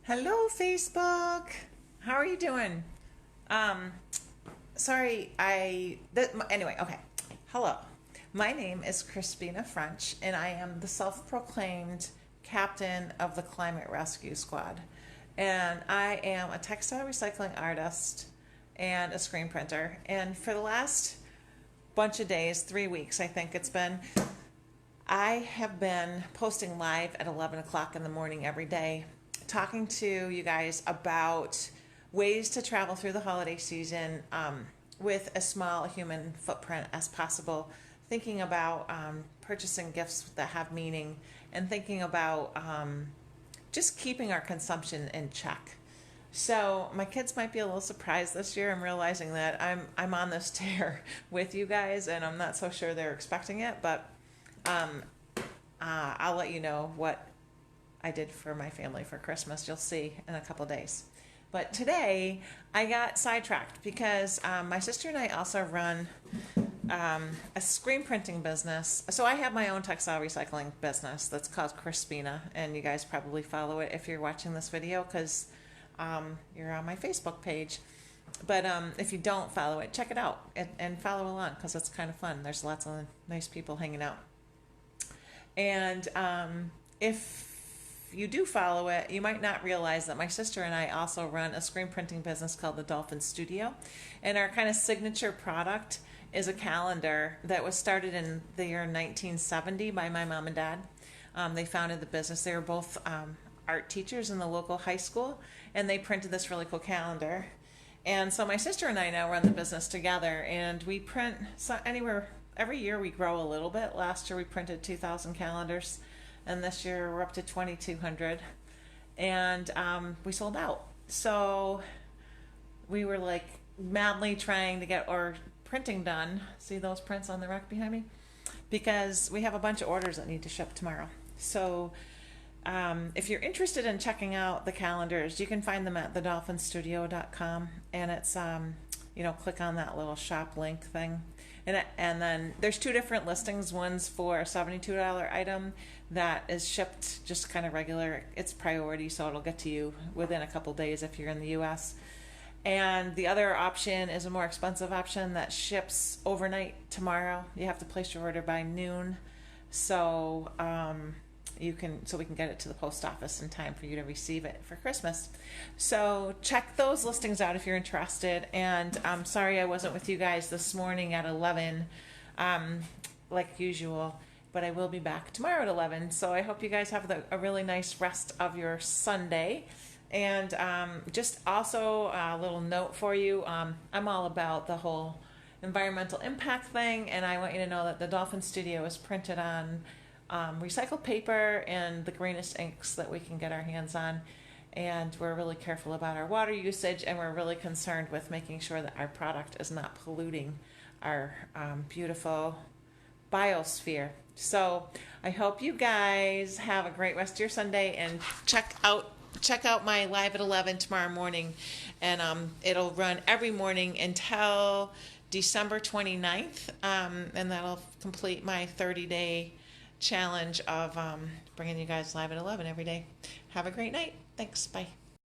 Hello, Facebook. How are you doing? Um, sorry, anyway, okay. Hello. My name is Crispina French, and I am the self-proclaimed captain of the Climate Rescue Squad. And I am a textile recycling artist and a screen printer. And for the last bunch of days, 3 weeks, I think it's been, I have been posting live at 11 o'clock in the morning every day, talking to you guys about ways to travel through the holiday season with as small a human footprint as possible, thinking about purchasing gifts that have meaning, and thinking about just keeping our consumption in check. So my kids might be a little surprised this year. I'm realizing that I'm on this tear with you guys, and I'm not so sure they're expecting it, but I'll let you know what I did for my family for Christmas. You'll see in a couple days. But today I got sidetracked because my sister and I also run a screen printing business. So I have my own textile recycling business that's called Crispina, and you guys probably follow it if you're watching this video because you're on my Facebook page. But if you don't follow it, check it out and follow along because it's kind of fun. There's lots of nice people hanging out. And if you do follow it, you might not realize that my sister and I also run a screen printing business called the Dolphin Studio. And our kind of signature product is a calendar that was started in the year 1970 by my mom and dad. They founded the business. They were both art teachers in the local high school, and they printed this really cool calendar. And so my sister and I now run the business together, and we print anywhere. Every year we grow a little bit. Last year we printed 2,000 calendars, and this year we're up to 2,200, and we sold out. So we were like madly trying to get our printing done. See those prints on the rack behind me? Because we have a bunch of orders that need to ship tomorrow. So if you're interested in checking out the calendars, you can find them at thedolphinstudio.com, and it's click on that little shop link thing. And then there's two different listings. One's for a $72 item that is shipped just kind of regular. It's priority, so it'll get to you within a couple days if you're in the US. And the other option is a more expensive option that ships overnight tomorrow. You have to place your order by noon. So we can get it to the post office in time for you to receive it for Christmas. So check those listings out if you're interested. And I'm sorry I wasn't with you guys this morning at 11 like usual, but I will be back tomorrow at 11. So I hope you guys have a really nice rest of your Sunday. And just also a little note for you, I'm all about the whole environmental impact thing, and I want you to know that the Dolphin Studio is printed on recycled paper and the greenest inks that we can get our hands on, and we're really careful about our water usage, and we're really concerned with making sure that our product is not polluting our beautiful biosphere. So I hope you guys have a great rest of your Sunday, and check out my live at 11 tomorrow morning, and it'll run every morning until December 29th, and that'll complete my 30-day challenge of bringing you guys live at 11 every day. Have a great night. Thanks. Bye.